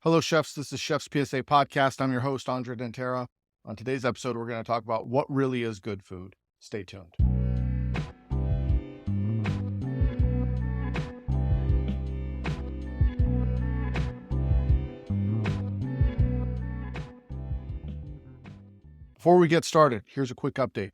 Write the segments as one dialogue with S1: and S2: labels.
S1: Hello, chefs. This is Chef's PSA podcast. I'm your host, André Natera. On today's episode, we're going to talk about what really is good food. Stay tuned. Before we get started, here's a quick update.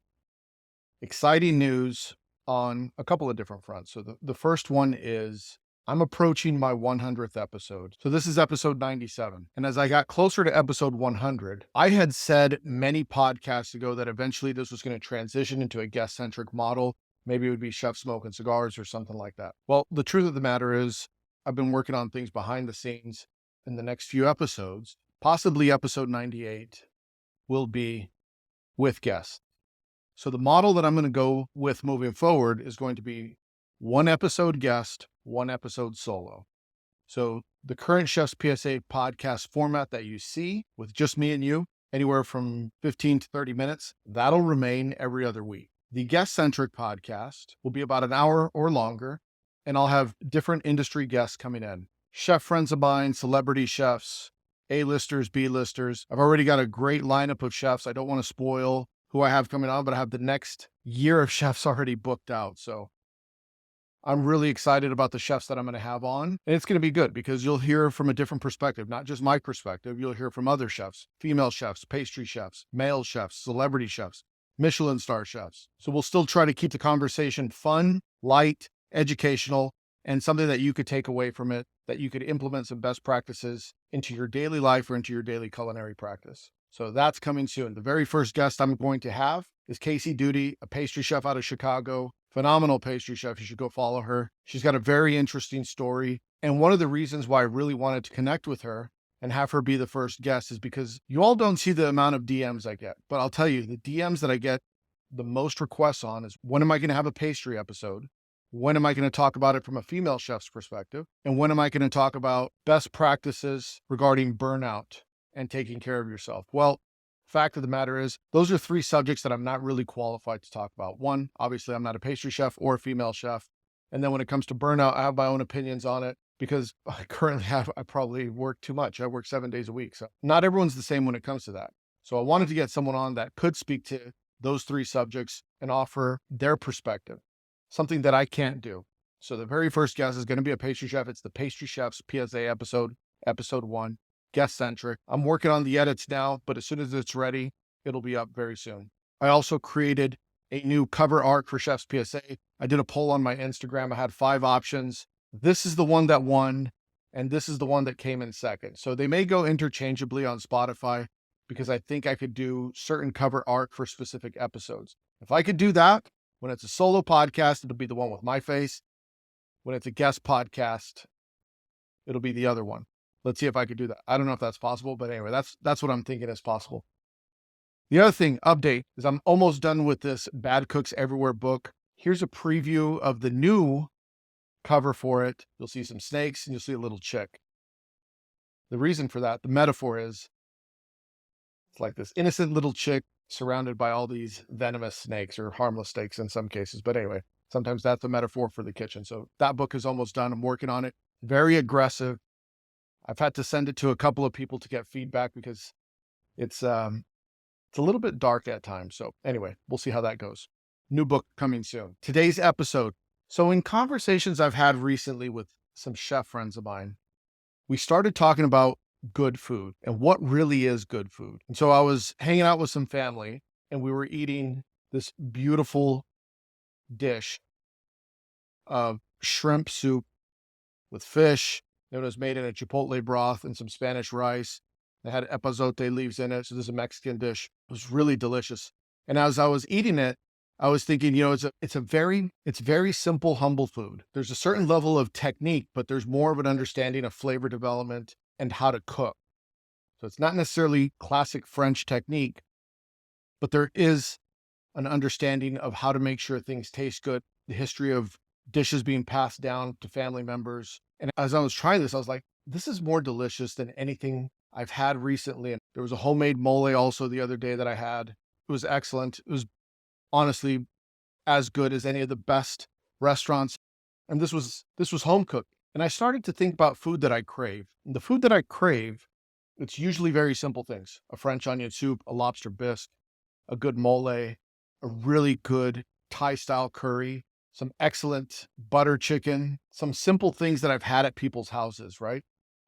S1: Exciting news on a couple of different fronts. So the first one is I'm approaching my 100th episode. So this is episode 97. And as I got closer to episode 100, I had said many podcasts ago that eventually this was going to transition into a guest-centric model. Maybe it would be Chef Smoking Cigars or something like that. Well, the truth of the matter is I've been working on things behind the scenes. In the next few episodes, possibly episode 98, will be with guests. So the model that I'm going to go with moving forward is going to be one episode guest, one episode solo. So the current Chef's PSA podcast format that you see with just me and you, anywhere from 15 to 30 minutes, that'll remain every other week. The guest-centric podcast will be about an hour or longer, and I'll have different industry guests coming in. Chef friends of mine, celebrity chefs, A-listers, B-listers. I've already got a great lineup of chefs. I don't want to spoil who I have coming on, but I have the next year of chefs already booked out. So I'm really excited about the chefs that I'm going to have on. And it's going to be good because you'll hear from a different perspective, not just my perspective. You'll hear from other chefs, female chefs, pastry chefs, male chefs, celebrity chefs, Michelin star chefs. So we'll still try to keep the conversation fun, light, educational, and something that you could take away from it, that you could implement some best practices into your daily life or into your daily culinary practice. So that's coming soon. The very first guest I'm going to have is Casey Duty, a pastry chef out of Chicago. Phenomenal pastry chef. You should go follow her. She's got a very interesting story. And one of the reasons why I really wanted to connect with her and have her be the first guest is because you all don't see the amount of DMs I get. But I'll tell you, the DMs that I get the most requests on is, when am I going to have a pastry episode? When am I going to talk about it from a female chef's perspective? And when am I going to talk about best practices regarding burnout and taking care of yourself? Well, fact of the matter is, those are three subjects that I'm not really qualified to talk about. One, obviously, I'm not a pastry chef or a female chef. And then when it comes to burnout, I have my own opinions on it because I probably work too much. I work 7 days a week. So not everyone's the same when it comes to that. So I wanted to get someone on that could speak to those three subjects and offer their perspective, something that I can't do. So the very first guest is going to be a pastry chef. It's the Pastry Chef's PSA episode 1. Guest-centric. I'm working on the edits now, but as soon as it's ready, it'll be up very soon. I also created a new cover art for Chef's PSA. I did a poll on my Instagram. I had 5 options. This is the one that won, and this is the one that came in second. So they may go interchangeably on Spotify because I think I could do certain cover art for specific episodes. If I could do that, when it's a solo podcast, it'll be the one with my face. When it's a guest podcast, it'll be the other one. Let's see if I could do that. I don't know if that's possible, but anyway, that's what I'm thinking is possible. The other thing, update, is I'm almost done with this Bad Cooks Everywhere book. Here's a preview of the new cover for it. You'll see some snakes and you'll see a little chick. The reason for that, the metaphor is, it's like this innocent little chick surrounded by all these venomous snakes, or harmless snakes in some cases. But anyway, sometimes that's a metaphor for the kitchen. So that book is almost done. I'm working on it. Very aggressive. I've had to send it to a couple of people to get feedback because it's a little bit dark at times. So anyway, we'll see how that goes. New book coming soon. Today's episode. So in conversations I've had recently with some chef friends of mine, we started talking about good food and what really is good food. And so I was hanging out with some family and we were eating this beautiful dish of shrimp soup with fish. It was made in a chipotle broth and some Spanish rice. They had epazote leaves in it. So this is a Mexican dish. It was really delicious. And as I was eating it, I was thinking, it's very simple, humble food. There's a certain level of technique, but there's more of an understanding of flavor development and how to cook. So it's not necessarily classic French technique, but there is an understanding of how to make sure things taste good, the history of dishes being passed down to family members. And as I was trying this, I was like, this is more delicious than anything I've had recently. And there was a homemade mole also the other day that I had. It was excellent. It was honestly as good as any of the best restaurants. And this was home cooked. And I started to think about food that I crave. And the food that I crave, it's usually very simple things: a French onion soup, a lobster bisque, a good mole, a really good Thai style curry, some excellent butter chicken, some simple things that I've had at people's houses, right?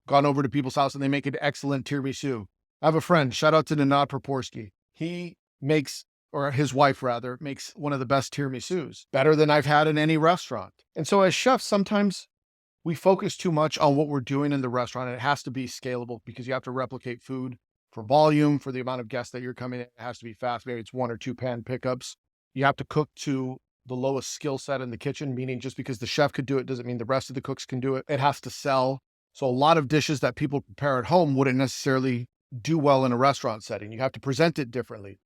S1: Gone over to people's house and they make an excellent tiramisu. I have a friend, shout out to Ninad Proporski. He makes, or his wife rather, makes one of the best tiramisus, better than I've had in any restaurant. And so as chefs, sometimes we focus too much on what we're doing in the restaurant, and it has to be scalable because you have to replicate food for volume, for the amount of guests that you're coming in. It has to be fast. Maybe it's 1 or 2 pan pickups. You have to cook to the lowest skill set in the kitchen, meaning just because the chef could do it doesn't mean the rest of the cooks can do it. It has to sell. So a lot of dishes that people prepare at home wouldn't necessarily do well in a restaurant setting. You have to present it differently.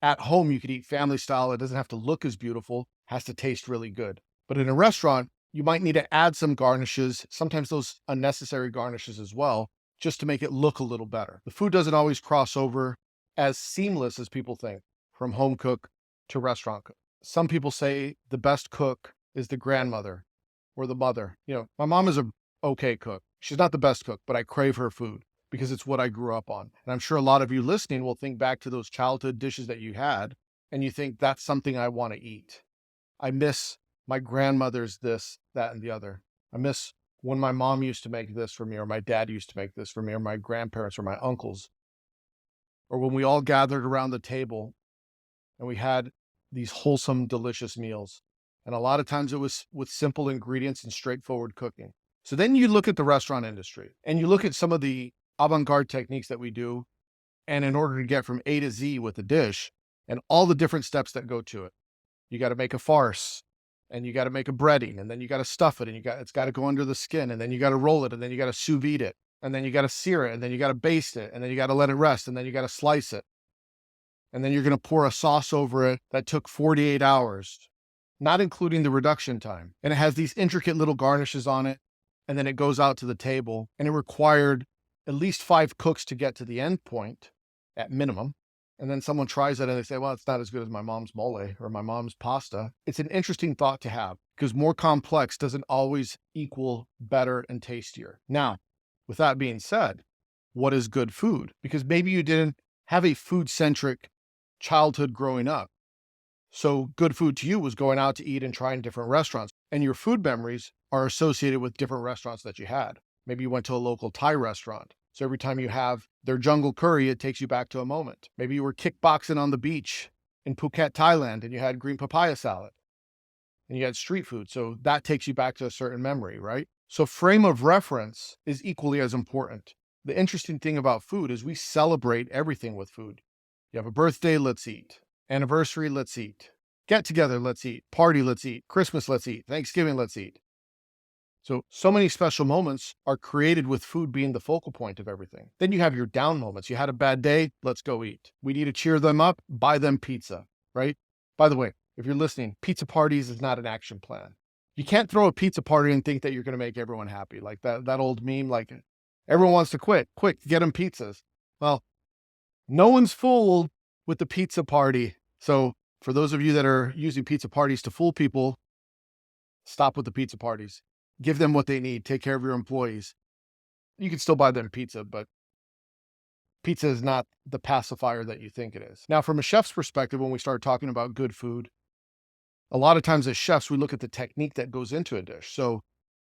S1: At home, you could eat family style. It doesn't have to look as beautiful, it has to taste really good. But in a restaurant, you might need to add some garnishes, sometimes those unnecessary garnishes as well, just to make it look a little better. The food doesn't always cross over as seamless as people think, from home cook to restaurant cook. Some people say the best cook is the grandmother or the mother. My mom is a okay cook. She's not the best cook, but I crave her food because it's what I grew up on. And I'm sure a lot of you listening will think back to those childhood dishes that you had, and you think that's something I want to eat. I miss my grandmother's this, that, and the other. I miss when my mom used to make this for me, or my dad used to make this for me, or my grandparents or my uncles, or when we all gathered around the table and we had these wholesome, delicious meals. And a lot of times it was with simple ingredients and straightforward cooking. So then you look at the restaurant industry and you look at some of the avant-garde techniques that we do. And in order to get from A to Z with a dish and all the different steps that go to it, you got to make a farce, and you got to make a breading, and then you got to stuff it, and it's got to go under the skin, and then you got to roll it, and then you got to sous vide it, and then you got to sear it, and then you got to baste it, and then you got to let it rest, and then you got to slice it. And then you're going to pour a sauce over it that took 48 hours, not including the reduction time. And it has these intricate little garnishes on it. And then it goes out to the table, and it required at least 5 cooks to get to the end point at minimum. And then someone tries it and they say, well, it's not as good as my mom's mole or my mom's pasta. It's an interesting thought to have because more complex doesn't always equal better and tastier. Now, with that being said, what is good food? Because maybe you didn't have a food-centric childhood growing up. So good food to you was going out to eat and trying different restaurants. And your food memories are associated with different restaurants that you had. Maybe you went to a local Thai restaurant. So every time you have their jungle curry, it takes you back to a moment. Maybe you were kickboxing on the beach in Phuket, Thailand, and you had green papaya salad and you had street food. So that takes you back to a certain memory, right? So frame of reference is equally as important. The interesting thing about food is we celebrate everything with food. You have a birthday, let's eat. Anniversary, let's eat. Get together, let's eat. Party, let's eat. Christmas, let's eat. Thanksgiving, let's eat. So many special moments are created with food being the focal point of everything. Then you have your down moments. You had a bad day, let's go eat. We need to cheer them up, buy them pizza, right? By the way, if you're listening, pizza parties is not an action plan. You can't throw a pizza party and think that you're going to make everyone happy. Like that old meme, like everyone wants to quit. Quick, get them pizzas. Well, no one's fooled with the pizza party. So for those of you that are using pizza parties to fool people, stop with the pizza parties. Give them what they need. Take care of your employees. You can still buy them pizza, but pizza is not the pacifier that you think it is. Now, from a chef's perspective, when we start talking about good food, a lot of times as chefs, we look at the technique that goes into a dish. So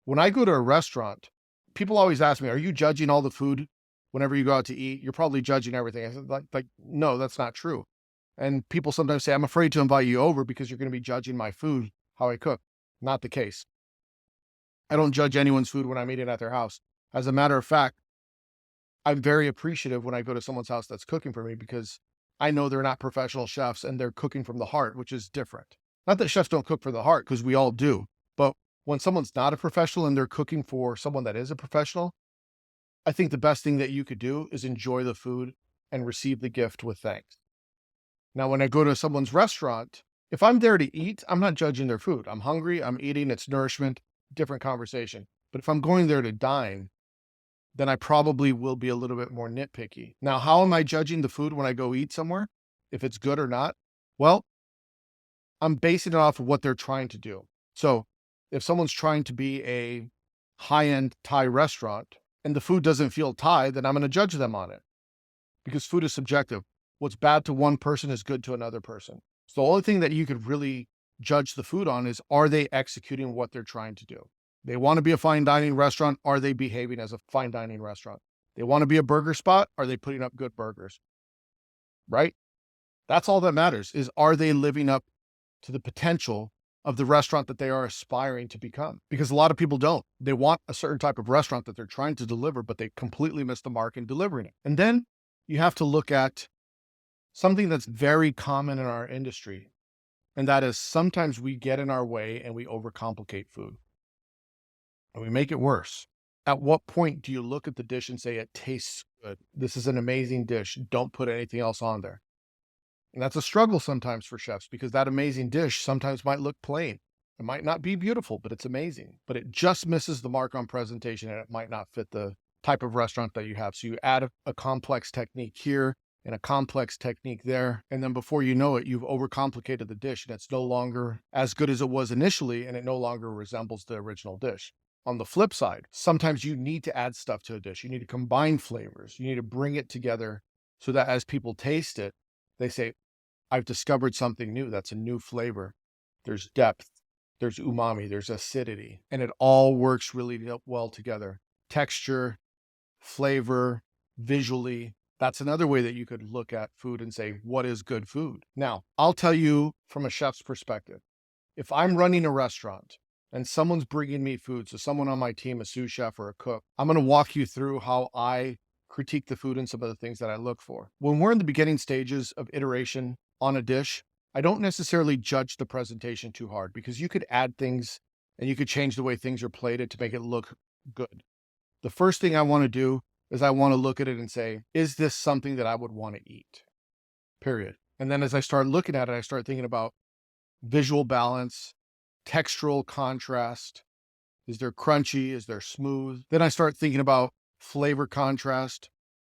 S1: when I go to a restaurant, people always ask me, are you judging all the food whenever you go out to eat? You're probably judging everything. I said, like, no, that's not true. And people sometimes say, I'm afraid to invite you over because you're going to be judging my food, how I cook. Not the case. I don't judge anyone's food when I'm eating at their house. As a matter of fact, I'm very appreciative when I go to someone's house that's cooking for me because I know they're not professional chefs and they're cooking from the heart, which is different. Not that chefs don't cook for the heart, because we all do. But when someone's not a professional and they're cooking for someone that is a professional, I think the best thing that you could do is enjoy the food and receive the gift with thanks. Now, when I go to someone's restaurant, if I'm there to eat, I'm not judging their food. I'm hungry, I'm eating, it's nourishment, different conversation. But if I'm going there to dine, then I probably will be a little bit more nitpicky. Now, how am I judging the food when I go eat somewhere? If it's good or not? Well, I'm basing it off of what they're trying to do. So if someone's trying to be a high-end Thai restaurant and the food doesn't feel Thai, then I'm going to judge them on it because food is subjective. What's bad to one person is good to another person. So the only thing that you could really judge the food on is, are they executing what they're trying to do? They want to be a fine dining restaurant. Are they behaving as a fine dining restaurant? They want to be a burger spot. Are they putting up good burgers? Right? That's all that matters, is are they living up to the potential of the restaurant that they are aspiring to become? Because a lot of people don't. They want a certain type of restaurant that they're trying to deliver, but they completely miss the mark in delivering it. And then you have to look at something that's very common in our industry. And that is, sometimes we get in our way and we overcomplicate food and we make it worse. At what point do you look at the dish and say, it tastes good? This is an amazing dish. Don't put anything else on there. And that's a struggle sometimes for chefs, because that amazing dish sometimes might look plain. It might not be beautiful, but it's amazing. But it just misses the mark on presentation, and it might not fit the type of restaurant that you have. So you add a complex technique here and a complex technique there. And then before you know it, you've overcomplicated the dish, and it's no longer as good as it was initially, and it no longer resembles the original dish. On the flip side, sometimes you need to add stuff to a dish. You need to combine flavors. You need to bring it together so that as people taste it, they say, I've discovered something new. That's a new flavor. There's depth, there's umami, there's acidity, and it all works really well together. Texture, flavor, visually. That's another way that you could look at food and say, what is good food? Now, I'll tell you from a chef's perspective, if I'm running a restaurant and someone's bringing me food, so someone on my team, a sous chef or a cook, I'm going to walk you through how I critique the food and some of the things that I look for. When we're in the beginning stages of iteration on a dish, I don't necessarily judge the presentation too hard, because you could add things and you could change the way things are plated to make it look good. The first thing I want to do is I want to look at it and say, is this something that I would want to eat? Period. And then as I start looking at it, I start thinking about visual balance, textural contrast. Is there crunchy? Is there smooth? Then I start thinking about flavor contrast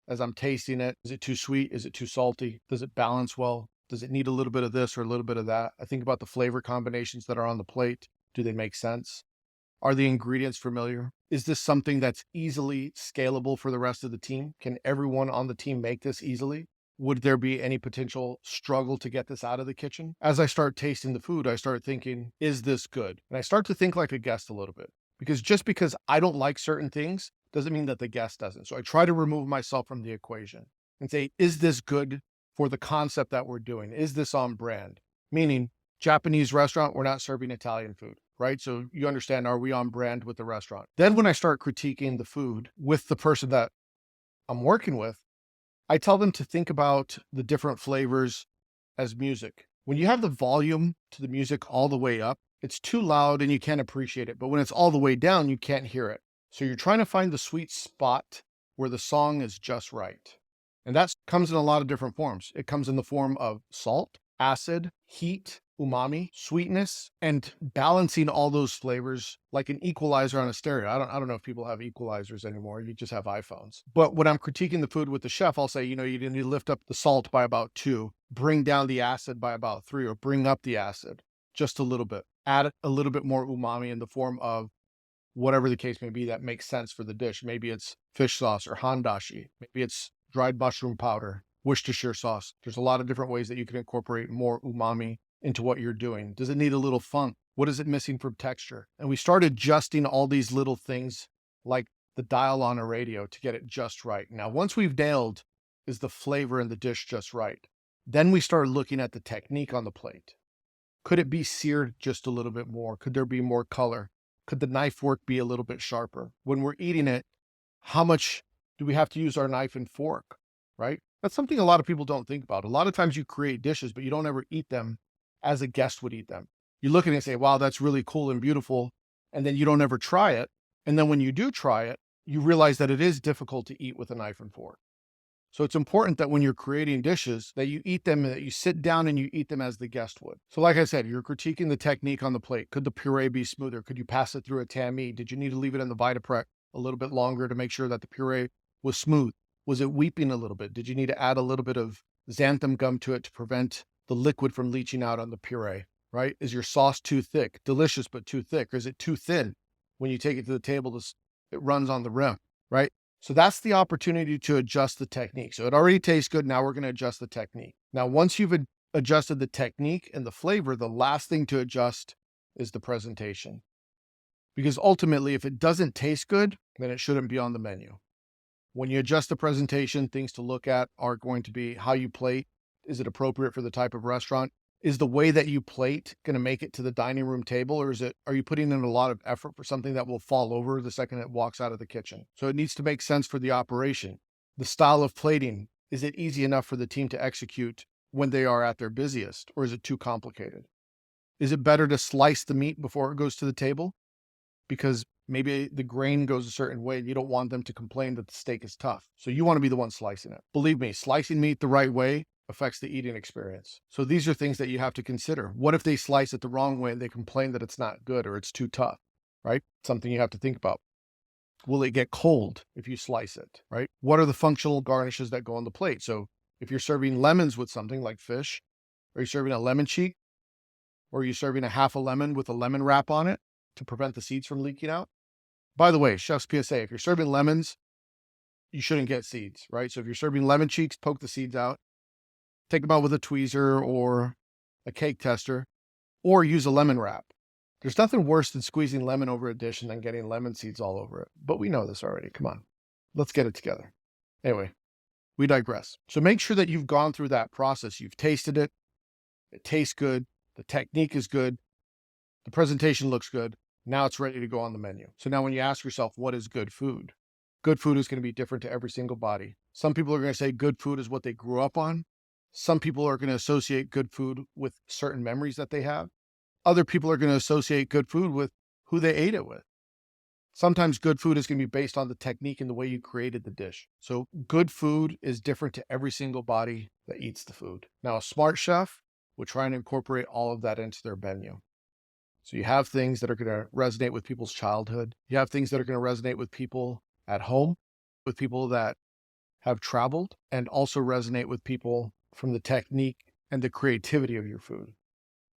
S1: as I'm tasting it. Is it too sweet? Is it too salty? Does it balance well? Does it need a little bit of this or a little bit of that? I think about the flavor combinations that are on the plate. Do they make sense? Are the ingredients familiar? Is this something that's easily scalable for the rest of the team? Can everyone on the team make this easily? Would there be any potential struggle to get this out of the kitchen? As I start tasting the food, I start thinking, is this good? And I start to think like a guest a little bit, because just because I don't like certain things doesn't mean that the guest doesn't. So I try to remove myself from the equation and say, is this good for the concept that we're doing? Is this on brand? Meaning, Japanese restaurant, we're not serving Italian food, right? So you understand, are we on brand with the restaurant? Then when I start critiquing the food with the person that I'm working with, I tell them to think about the different flavors as music. When you have the volume to the music all the way up, it's too loud and you can't appreciate it. But when it's all the way down, you can't hear it. So you're trying to find the sweet spot where the song is just right. And that comes in a lot of different forms. It comes in the form of salt, acid, heat, umami, sweetness, and balancing all those flavors like an equalizer on a stereo. I don't know if people have equalizers anymore. You just have iPhones. But when I'm critiquing the food with the chef, I'll say, you need to lift up the salt by about 2, bring down the acid by about 3, or bring up the acid just a little bit. Add a little bit more umami in the form of whatever the case may be that makes sense for the dish. Maybe it's fish sauce or handashi. Maybe it's dried mushroom powder, Worcestershire sauce. There's a lot of different ways that you can incorporate more umami into what you're doing. Does it need a little funk? What is it missing from texture? And we start adjusting all these little things like the dial on a radio to get it just right. Now, once we've nailed, is the flavor in the dish just right? Then we start looking at the technique on the plate. Could it be seared just a little bit more? Could there be more color? Could the knife work be a little bit sharper? When we're eating it, how much do we have to use our knife and fork, right? That's something a lot of people don't think about. A lot of times you create dishes, but you don't ever eat them as a guest would eat them. You look at it and say, wow, that's really cool and beautiful. And then you don't ever try it. And then when you do try it, you realize that it is difficult to eat with a knife and fork. So it's important that when you're creating dishes, that you eat them, that you sit down and you eat them as the guest would. So like I said, you're critiquing the technique on the plate. Could the puree be smoother? Could you pass it through a tamis? Did you need to leave it in the Vitaprec a little bit longer to make sure that the puree was smooth? Was it weeping a little bit? Did you need to add a little bit of xanthan gum to it to prevent the liquid from leaching out on the puree, right? Is your sauce too thick? Delicious, but too thick. Or is it too thin? when you take it to the table, it runs on the rim, right? So that's the opportunity to adjust the technique. So it already tastes good. Now we're going to adjust the technique. Now, once you've adjusted the technique and the flavor, the last thing to adjust is the presentation. Because ultimately, if it doesn't taste good, then it shouldn't be on the menu. When you adjust the presentation, things to look at are going to be how you plate. Is it appropriate for the type of restaurant? Is the way that you plate going to make it to the dining room table, or are you putting in a lot of effort for something that will fall over the second it walks out of the kitchen? So it needs to make sense for the operation. The style of plating, is it easy enough for the team to execute when they are at their busiest, or is it too complicated? Is it better to slice the meat before it goes to the table? Because maybe the grain goes a certain way and you don't want them to complain that the steak is tough. So you want to be the one slicing it. Believe me, slicing meat the right way affects the eating experience. So these are things that you have to consider. What if they slice it the wrong way and they complain that it's not good or it's too tough, right? Something you have to think about. Will it get cold if you slice it, right? What are the functional garnishes that go on the plate? So if you're serving lemons with something like fish, are you serving a lemon cheek? Or are you serving a half a lemon with a lemon wrap on it to prevent the seeds from leaking out? By the way, Chef's PSA, if you're serving lemons, you shouldn't get seeds, right? So if you're serving lemon cheeks, poke the seeds out. Take them out with a tweezer or a cake tester, or use a lemon wrap. There's nothing worse than squeezing lemon over a dish and then getting lemon seeds all over it. But we know this already. Come on, let's get it together. Anyway, we digress. So make sure that you've gone through that process. You've tasted it. It tastes good. The technique is good. The presentation looks good. Now it's ready to go on the menu. So now when you ask yourself, what is good food? Good food is going to be different to every single body. Some people are going to say good food is what they grew up on. Some people are going to associate good food with certain memories that they have. Other people are going to associate good food with who they ate it with. Sometimes good food is going to be based on the technique and the way you created the dish. So good food is different to every single body that eats the food. Now, a smart chef would try and incorporate all of that into their menu. So you have things that are going to resonate with people's childhood. You have things that are going to resonate with people at home, with people that have traveled, and also resonate with people from the technique and the creativity of your food.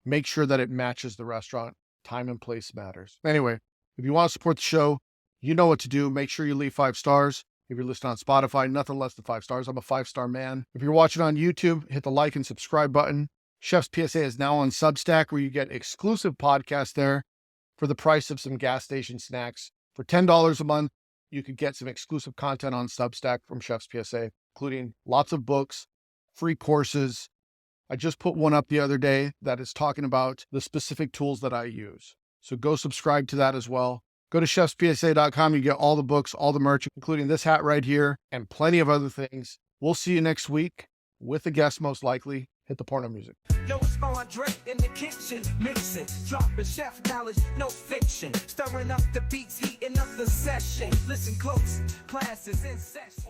S1: Make sure that it matches the restaurant. Time and place matters. Anyway, if you want to support the show, you know what to do. Make sure you leave 5 stars. If you're listening on Spotify, nothing less than 5 stars. I'm a 5-star man. If you're watching on YouTube, hit the like and subscribe button. Chef's PSA is now on Substack, where you get exclusive podcasts there for the price of some gas station snacks. For $10 a month, you could get some exclusive content on Substack from Chef's PSA, including lots of books, free courses. I just put one up the other day that is talking about the specific tools that I use. So go subscribe to that as well. Go to chefspsa.com. You get all the books, all the merch, including this hat right here and plenty of other things. We'll see you next week with a guest, most likely. Hit the porno music.
S2: No, it's André in the kitchen, mixing, dropping chef knowledge, no fiction, stirring up the beats, heating up the session. Listen close, classes in session.